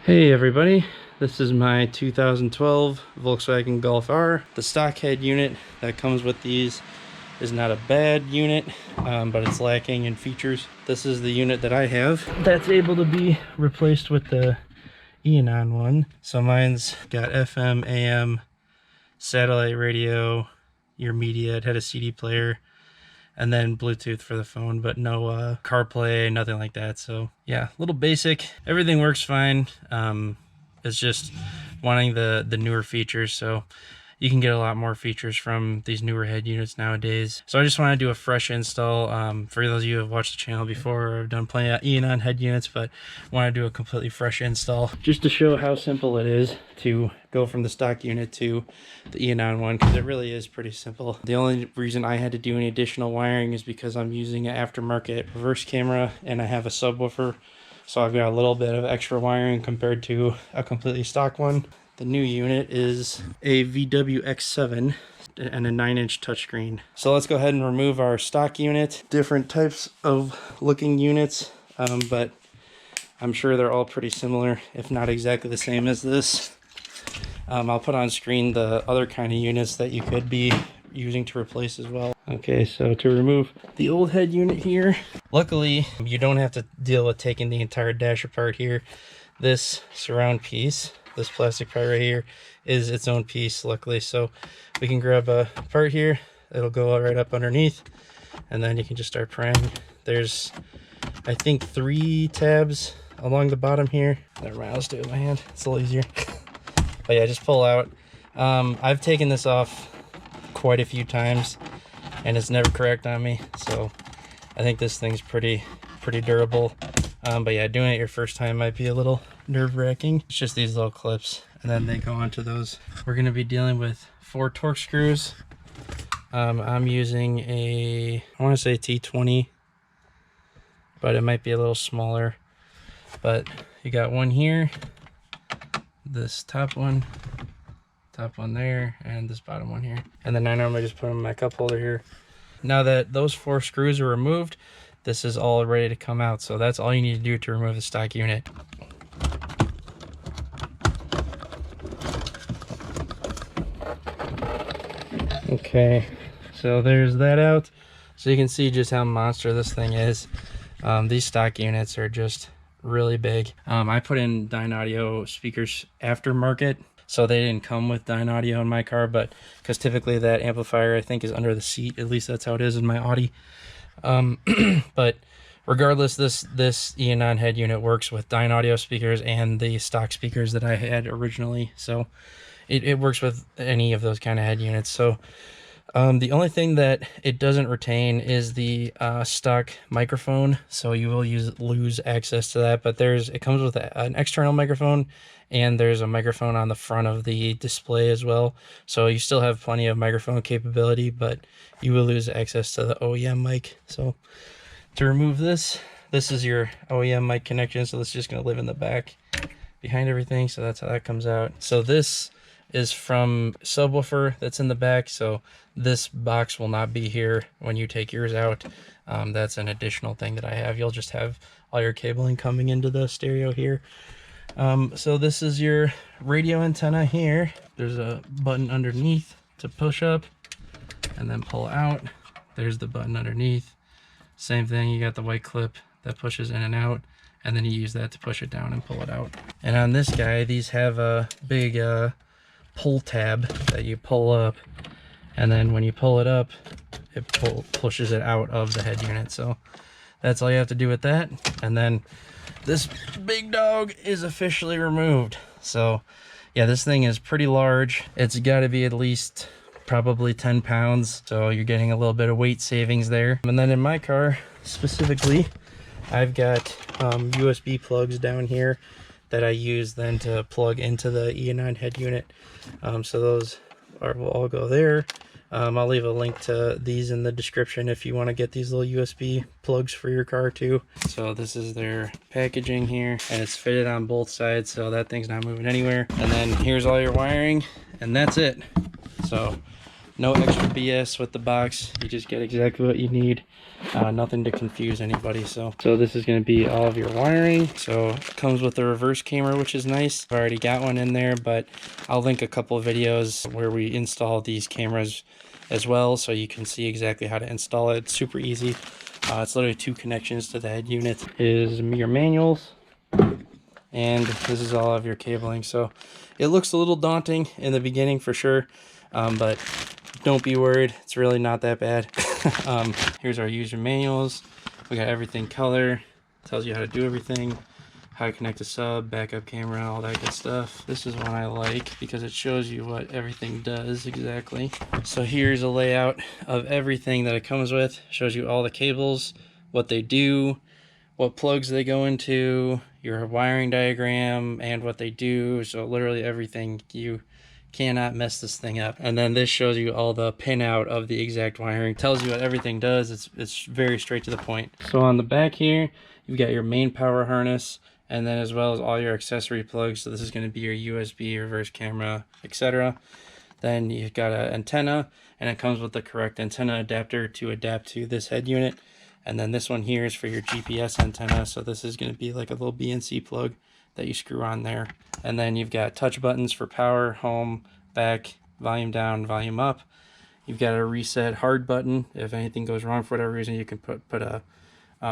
Hey everybody, this is my 2012 Volkswagen Golf R. The stock head unit that comes with these is not a bad unit, but it's lacking in features. This is the unit that I have that's able to be replaced with the Eonon one. So mine's got FM, AM, satellite radio, your media. It had a CD player, and then Bluetooth for the phone, but no CarPlay, nothing like that. So yeah, a little basic. Everything works fine. It's just wanting the newer features. So you can get a lot more features from these newer head units nowadays. So I just want to do a fresh install. For those of you who have watched the channel before, I've done plenty of Eonon head units, but want to do a completely fresh install just to show how simple it is to go from the stock unit to the Eonon one, because it really is pretty simple. The only reason I had to do any additional wiring is because I'm using an aftermarket reverse camera and I have a subwoofer, so I've got a little bit of extra wiring compared to a completely stock one. The new unit is a VWX7 and a 9-inch touchscreen. So let's go ahead and remove our stock unit. Different types of looking units, but I'm sure they're all pretty similar, if not exactly the same as this. I'll put on screen the other kind of units that you could be using to replace as well. Okay, so to remove the old head unit here, luckily you don't have to deal with taking the entire dash apart here. This surround piece, this plastic part right here, is its own piece, luckily. So we can grab a part here, it'll go right up underneath, and then you can just start prying. There's, I think, 3 tabs along the bottom here. Never mind, let's do it with my hand, it's a little easier. But yeah, just pull out. I've taken this off quite a few times and it's never cracked on me, so I think this thing's pretty durable. But yeah, doing it your first time might be a little nerve-wracking. It's just these little clips, and then they go onto those. We're going to be dealing with 4 Torx screws. I'm using a, I want to say T20, but it might be a little smaller. But you got one here, this top one there, and this bottom one here. And then I normally just put them in my cup holder here. Now that those 4 screws are removed, this is all ready to come out. So that's all you need to do to remove the stock unit. Okay, so there's that out. So you can see just how monster this thing is. These stock units are just really big. I put in Dynaudio speakers aftermarket, so they didn't come with Dynaudio in my car, but because typically that amplifier I think is under the seat, at least that's how it is in my Audi. But regardless, this Eonon head unit works with Dynaudio speakers and the stock speakers that I had originally, so it works with any of those kind of head units. So the only thing that it doesn't retain is the stock microphone, so you will lose access to that. But it comes with an external microphone, and there's a microphone on the front of the display as well. So you still have plenty of microphone capability, but you will lose access to the OEM mic. So to remove this is your OEM mic connection. So this is just going to live in the back behind everything. So that's how that comes out. So this is from subwoofer that's in the back, so this box will not be here when you take yours out. That's an additional thing that I have. You'll just have all your cabling coming into the stereo here. So this is your radio antenna here. There's a button underneath to push up and then pull out. There's the button underneath. Same thing, you got the white clip that pushes in and out, and then you use that to push it down and pull it out. And on this guy, these have a big pull tab that you pull up, and then when you pull it up, it pushes it out of the head unit. So that's all you have to do with that, and then this big dog is officially removed. So yeah, this thing is pretty large. It's got to be at least probably 10 pounds, so you're getting a little bit of weight savings there. And then in my car specifically, I've got USB plugs down here that I use then to plug into the Eonon head unit. So those will all go there. I'll leave a link to these in the description if you want to get these little USB plugs for your car too. So this is their packaging here, and it's fitted on both sides, so that thing's not moving anywhere. And then here's all your wiring, and that's it. So No extra BS with the box. You just get exactly what you need. Nothing to confuse anybody. So this is going to be all of your wiring. So it comes with a reverse camera, which is nice. I've already got one in there, but I'll link a couple of videos where we install these cameras as well, so you can see exactly how to install it. It's super easy. It's literally 2 connections to the head unit. Is your manuals, and this is all of your cabling. So it looks a little daunting in the beginning for sure, but don't be worried, it's really not that bad. Here's our user manuals. We got everything color, tells you how to do everything, how to connect a sub, backup camera, all that good stuff. This is one I like because it shows you what everything does exactly. So here's a layout of everything that it comes with. Shows you all the cables, what they do, what plugs they go into, your wiring diagram, and what they do. So literally everything. You cannot mess this thing up. And then this shows you all the pinout of the exact wiring. Tells you what everything does. It's very straight to the point. So on the back here, you've got your main power harness, and then as well as all your accessory plugs. So this is going to be your USB, reverse camera, etc. Then you've got an antenna, and it comes with the correct antenna adapter to adapt to this head unit. And then this one here is for your GPS antenna. So this is going to be like a little BNC plug that you screw on there. And then you've got touch buttons for power, home, back, volume down, volume up. You've got a reset hard button. If anything goes wrong for whatever reason, you can put a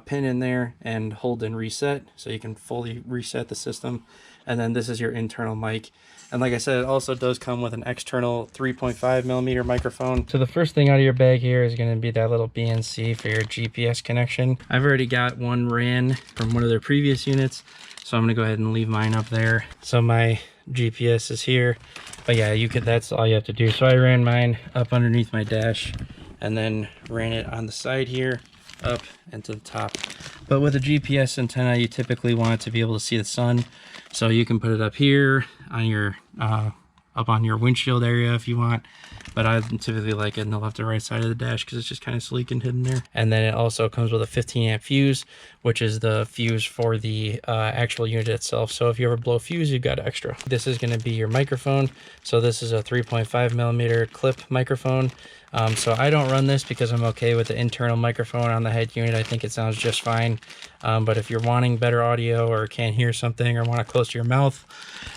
pin in there and hold and reset, so you can fully reset the system. And then this is your internal mic. And like I said, it also does come with an external 3.5mm microphone. So the first thing out of your bag here is going to be that little BNC for your GPS connection. I've already got one ran from one of their previous units, so I'm going to go ahead and leave mine up there. So my GPS is here, but yeah, that's all you have to do. So I ran mine up underneath my dash and then ran it on the side here, up and to the top. But with a GPS antenna, you typically want it to be able to see the sun, so you can put it up here on your up on your windshield area if you want, but I typically like it in the left or right side of the dash because it's just kind of sleek and hidden there. And then it also comes with a 15 amp fuse, which is the fuse for the actual unit itself. So if you ever blow a fuse, you've got extra. This is going to be your microphone. So this is a 3.5mm clip microphone. So I don't run this because I'm okay with the internal microphone on the head unit. I think it sounds just fine. But if you're wanting better audio or can't hear something or want it close to your mouth,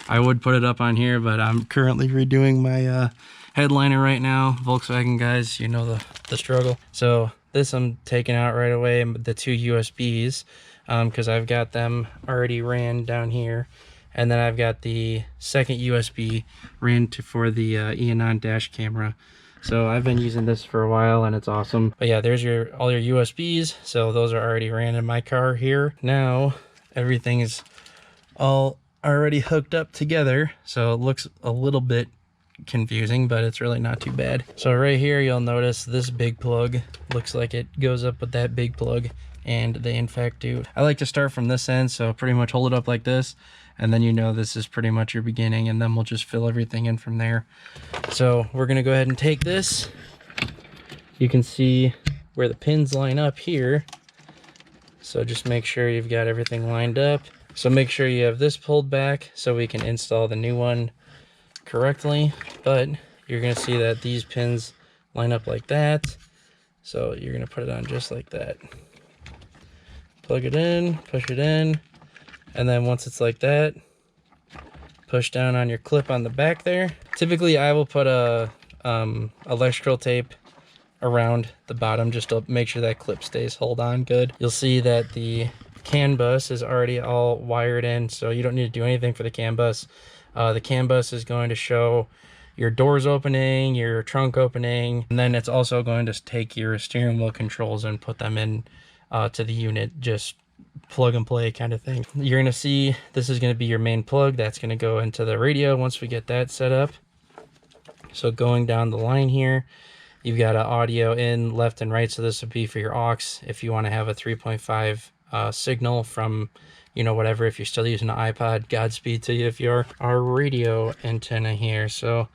I would put it up on here. But I'm currently redoing my headliner right now. Volkswagen guys, you know the struggle. So this I'm taking out right away, the 2 USBs, because I've got them already ran down here. And then I've got the second USB ran for the Eonon dash camera. So I've been using this for a while and it's awesome. But yeah, there's all your USBs. So those are already ran in my car here. Now everything is all already hooked up together. So it looks a little bit confusing, but it's really not too bad. So right here, you'll notice this big plug looks like it goes up with that big plug, and they in fact do. I like to start from this end, so pretty much hold it up like this, and then you know this is pretty much your beginning, and then we'll just fill everything in from there. So we're gonna go ahead and take this. You can see where the pins line up here, so just make sure you've got everything lined up. So make sure you have this pulled back so we can install the new one correctly. But you're gonna see that these pins line up like that, so you're gonna put it on just like that. Plug it in, push it in, and then once it's like that, push down on your clip on the back there. Typically I will put a electrical tape around the bottom just to make sure that clip stays hold on good. You'll see that the CAN bus is already all wired in, so you don't need to do anything for the CAN bus. The CAN bus is going to show your doors opening, your trunk opening, and then it's also going to take your steering wheel controls and put them in to the unit, just plug and play kind of thing. You're going to see this is going to be your main plug. That's going to go into the radio once we get that set up. So going down the line here, you've got an audio in left and right, so this would be for your aux if you want to have a 3.5 signal from, you know, whatever. If you're still using an iPod, Godspeed to you if you're. Our radio antenna here, so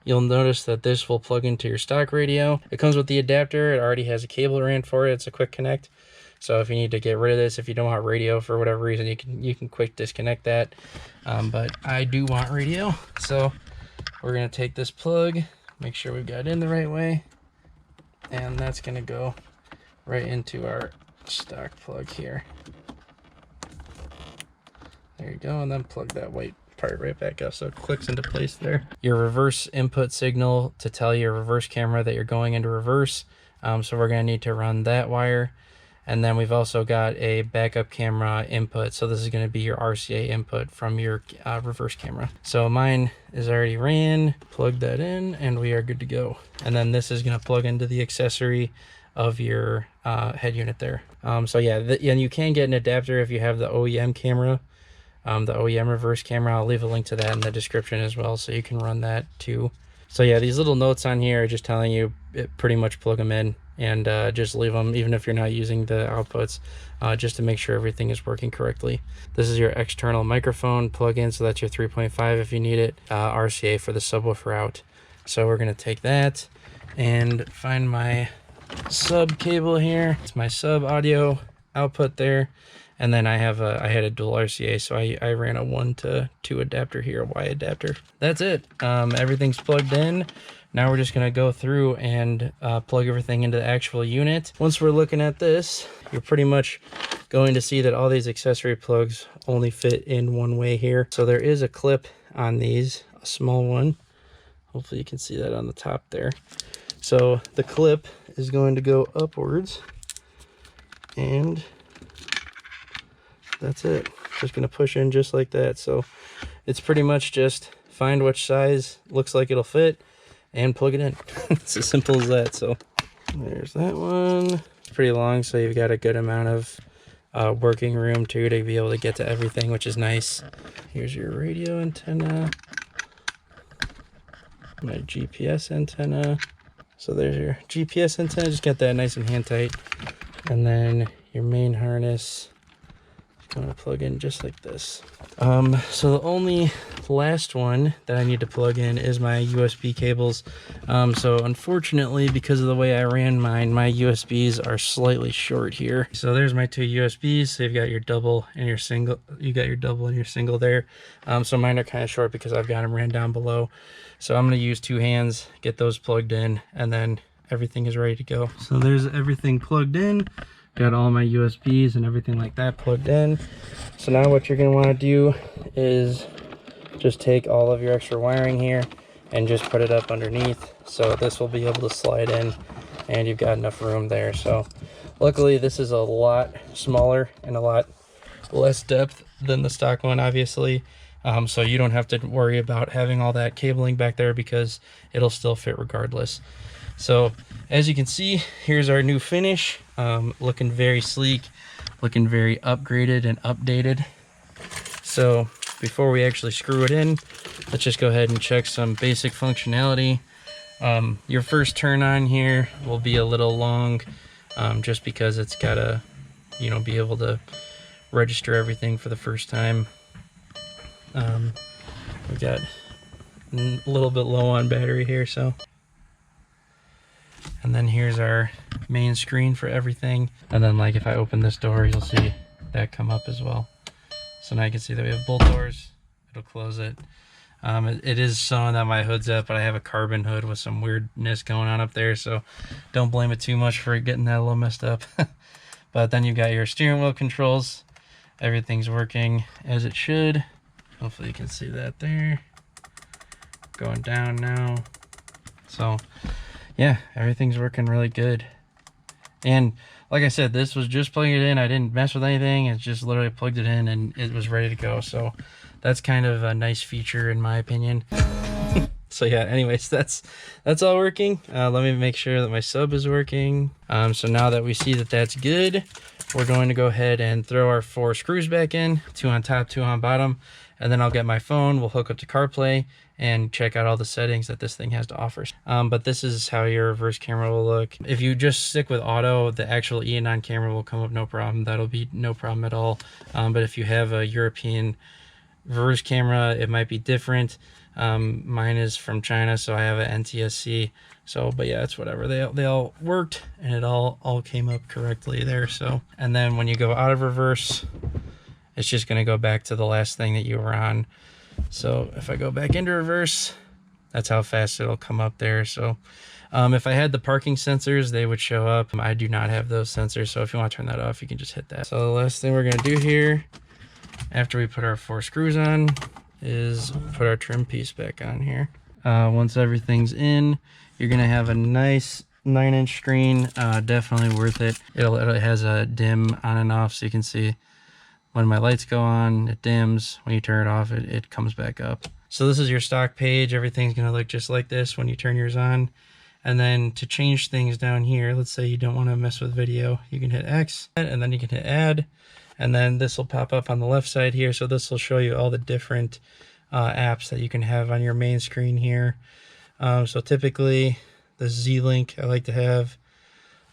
you'll notice that this will plug into your stock radio. It comes with the adapter. It already has a cable ran for it. It's a quick connect, so if you need to get rid of this, if you don't want radio for whatever reason, you can quick disconnect that. But I do want radio, so we're gonna take this plug, make sure we've got it in the right way. And that's gonna go right into our stock plug here. There you go, and then plug that white part right back up so it clicks into place there. Your reverse input signal to tell your reverse camera that you're going into reverse. So we're gonna need to run that wire. And then we've also got a backup camera input. So this is gonna be your RCA input from your reverse camera. So mine is already ran, plug that in, and we are good to go. And then this is gonna plug into the accessory of your head unit there. So yeah, and you can get an adapter if you have the OEM camera, the OEM reverse camera. I'll leave a link to that in the description as well, so you can run that too. So yeah, these little notes on here are just telling you pretty much plug them in and just leave them even if you're not using the outputs, just to make sure everything is working correctly. This is your external microphone plug-in, so that's your 3.5 if you need it, RCA for the subwoofer out. So we're gonna take that and find my sub cable here. It's my sub audio output there. And then I had a dual RCA, so I ran a 1 to 2 adapter here, a Y adapter. That's it. Everything's plugged in. Now we're just gonna go through and plug everything into the actual unit. Once we're looking at this, you're pretty much going to see that all these accessory plugs only fit in one way here. So there is a clip on these, a small one. Hopefully you can see that on the top there. So the clip is going to go upwards, and that's it. Just gonna push in just like that. So it's pretty much just find which size looks like it'll fit and plug it in. It's as simple as that. So there's that one. It's pretty long, so you've got a good amount of working room too to be able to get to everything, which is nice. Here's your radio antenna, my GPS antenna. So there's your GPS antenna. Just get that nice and hand tight. And then your main harness, going to plug in just like this. So the only last one that I need to plug in is my USB cables. So unfortunately, because of the way I ran mine, my USBs are slightly short here. So there's my 2 USBs. So you've got your double and your single. You got your double and your single there. So mine are kind of short because I've got them ran down below. So I'm going to use 2 hands, get those plugged in, and then everything is ready to go. So there's everything plugged in. Got all my USBs and everything like that plugged in. So now what you're going to want to do is just take all of your extra wiring here and just put it up underneath. So this will be able to slide in and you've got enough room there. So luckily this is a lot smaller and a lot less depth than the stock one, obviously. So you don't have to worry about having all that cabling back there because it'll still fit regardless. So as you can see, here's our new finish. Looking very sleek, looking very upgraded and updated. So before we actually screw it in, let's just go ahead and check some basic functionality. Your first turn on here will be a little long, just because it's gotta, be able to register everything for the first time. We've got a little bit low on battery here, so. And then here's our main screen for everything. And then like if I open this door, you'll see that come up as well. So now you can see that we have both doors. It'll close it. It is showing that my hood's up, but I have a carbon hood with some weirdness going on up there. So don't blame it too much for getting that a little messed up. But then you've got your steering wheel controls. Everything's working as it should. Hopefully you can see that there. Going down now. So yeah, everything's working really good. And like I said, this was just plugging it in. I didn't mess with anything. It's just literally plugged it in and it was ready to go. So that's kind of a nice feature in my opinion. So yeah, anyways, that's all working. Let me make sure that my sub is working. So now that we see that that's good, we're going to go ahead and throw our 4 screws back in, 2 on top, 2 on bottom. And then I'll get my phone, we'll hook up to CarPlay and check out all the settings that this thing has to offer. But this is how your reverse camera will look. If you just stick with auto, the actual Eonon camera will come up no problem. That'll be no problem at all. But if you have a European reverse camera, it might be different. Mine is from China, so I have an NTSC. So, but yeah, it's whatever. They all worked and it all came up correctly there. So, and then when you go out of reverse, it's just going to go back to the last thing that you were on. So if I go back into reverse, That's how fast it'll come up there. So if I had the parking sensors, they would show up. I do not have those sensors, so if you want to turn that off, you can just hit that. So the last thing we're going to do here, after we put our 4 screws on, is put our trim piece back on here. Once everything's in, you're going to have a nice 9-inch screen. Definitely worth it. It has a dim on and off, so you can see when my lights go on, it dims. When you turn it off, it comes back up. So this is your stock page. Everything's going to look just like this when you turn yours on. And then to change things down here, let's say you don't want to mess with video, you can hit X, and then you can hit add. And then this will pop up on the left side here. So this will show you all the different apps that you can have on your main screen here. So typically the Z-Link I like to have,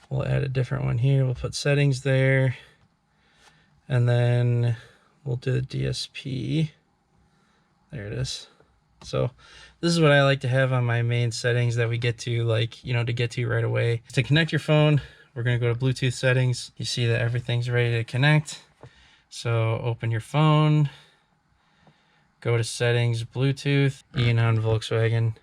we'll add a different one here. We'll put settings there. And then we'll do the DSP. There it is. So this is what I like to have on my main settings that we get to, like, you know, to get to right away. To connect your phone, we're going to go to Bluetooth settings. You see that everything's ready to connect. So open your phone, go to settings, Bluetooth, Eonon Volkswagen,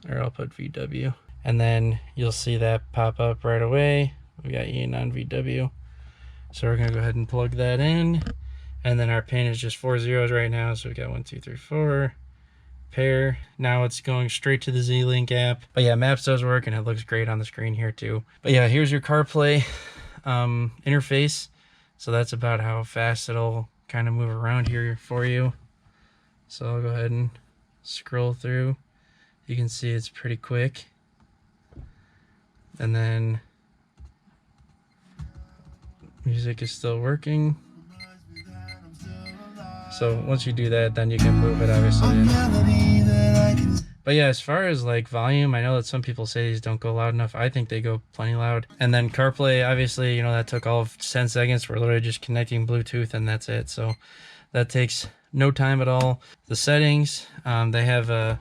or I'll put VW. And then you'll see that pop up right away. We got Eonon VW. So we're going to go ahead and plug that in. And then our pin is just 4 zeros right now. So we got 1, 2, 3, 4. Pair. Now it's going straight to the Z-Link app. But yeah, Maps does work and it looks great on the screen here too. But yeah, here's your CarPlay interface. So that's about how fast it'll kind of move around here for you. So I'll go ahead and scroll through. You can see it's pretty quick. And then music is still working. So once you do that, then you can move it obviously. But yeah, as far as like volume, I know that some people say these don't go loud enough. I think they go plenty loud. And then CarPlay, obviously, you know, that took all of 10 seconds. We're literally just connecting Bluetooth and that's it. So that takes no time at all. The settings, they have a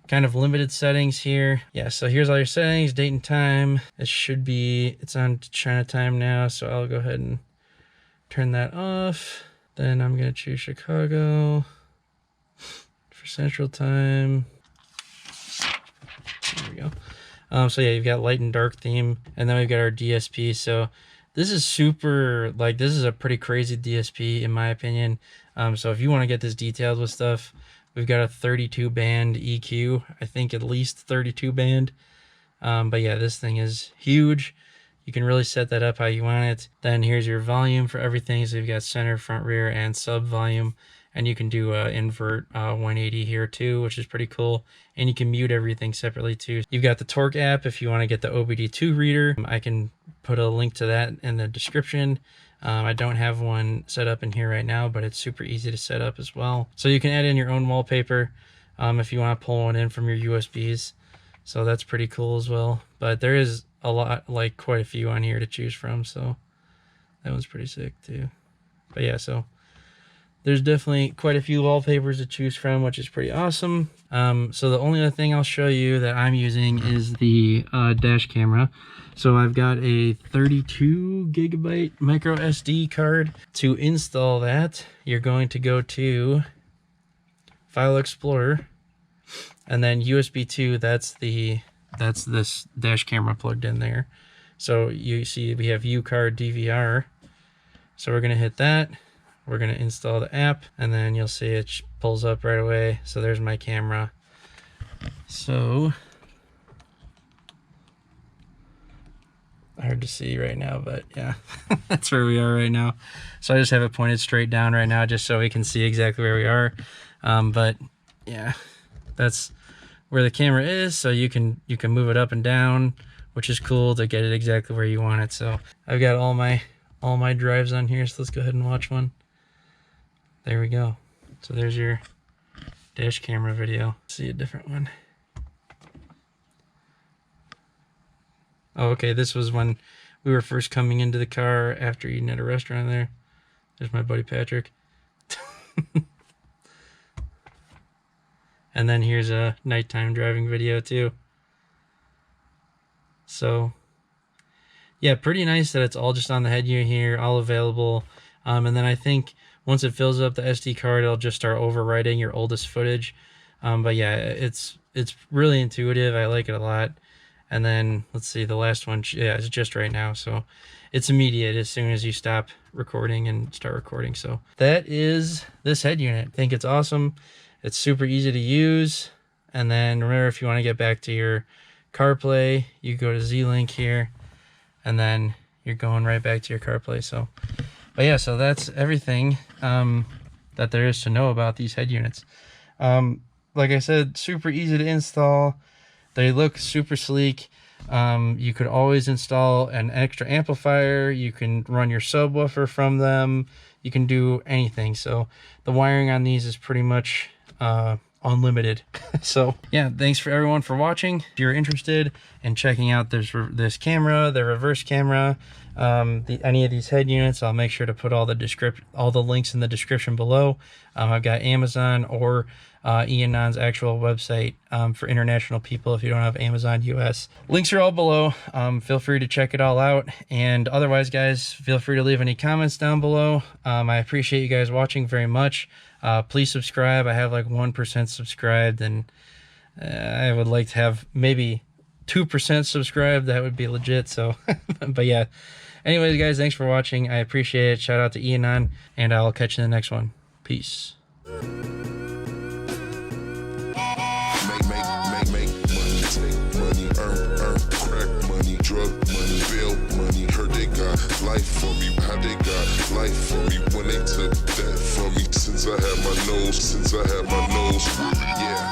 kind of limited settings here. Yeah, so here's all your settings, date and time. It should be, it's on China time now. So I'll go ahead and turn that off. Then I'm gonna choose Chicago for Central Time. There we go. So yeah, you've got light and dark theme, and then we've got our DSP. So this is super, like, this is a pretty crazy DSP in my opinion. So if you want to get this detailed with stuff, we've got a 32 band EQ. I think at least 32 band. But yeah, this thing is huge. You can really set that up how you want it. Then here's your volume for everything. So you've got center, front, rear, and sub volume. And you can do invert 180 here too, which is pretty cool. And you can mute everything separately too. You've got the Torque app if you want to get the OBD2 reader. I can put a link to that in the description. I don't have one set up in here right now, but it's super easy to set up as well. So you can add in your own wallpaper if you want to pull one in from your USBs. So that's pretty cool as well. But there is a lot, like quite a few on here to choose from. So that one's pretty sick too. But yeah, so there's definitely quite a few wallpapers to choose from, which is pretty awesome. So the only other thing I'll show you that I'm using is the dash camera. So I've got a 32 gigabyte micro SD card. To install that, you're going to go to File Explorer, and then USB 2. That's this dash camera plugged in there. So you see we have UCard DVR. So we're gonna hit that. We're going to install the app, and then you'll see it pulls up right away. So there's my camera. So hard to see right now, but yeah, that's where we are right now. So I just have it pointed straight down right now just so we can see exactly where we are. But yeah, that's where the camera is. So you can move it up and down, which is cool to get it exactly where you want it. So I've got all my drives on here. So let's go ahead and watch one. There we go. So there's your dash camera video. Let's see a different one. Oh, okay. This was when we were first coming into the car after eating at a restaurant there. There's my buddy Patrick. And then here's a nighttime driving video too. So yeah, pretty nice that it's all just on the head unit here, all available. And then I think once it fills up the SD card, it'll just start overwriting your oldest footage. But yeah, it's really intuitive. I like it a lot. And then let's see, the last one, yeah, it's just right now, so it's immediate as soon as you stop recording and start recording. So that is this head unit. I think it's awesome. It's super easy to use. And then remember, if you want to get back to your CarPlay, you go to Z-Link here, and then you're going right back to your CarPlay. So, but yeah, so that's everything that there is to know about these head units. Like I said, super easy to install. They look super sleek. You could always install an extra amplifier. You can run your subwoofer from them. You can do anything. So the wiring on these is pretty much unlimited. So yeah, thanks for everyone for watching. If you're interested in checking out this camera, the reverse camera, any of these head units, I'll make sure to put all the links in the description below. I've got Amazon or Eonon's actual website for international people if you don't have Amazon US. Links are all below. Feel free to check it all out. And otherwise, guys, feel free to leave any comments down below. I appreciate you guys watching very much. Please subscribe. I have like 1% subscribed, and I would like to have maybe 2% subscribed. That would be legit. So, but yeah. Anyways, guys, thanks for watching. I appreciate it. Shout out to Eonon, and I'll catch you in the next one. Peace. Life for me, how they got life for me when they took that from me. Since I had my nose, yeah.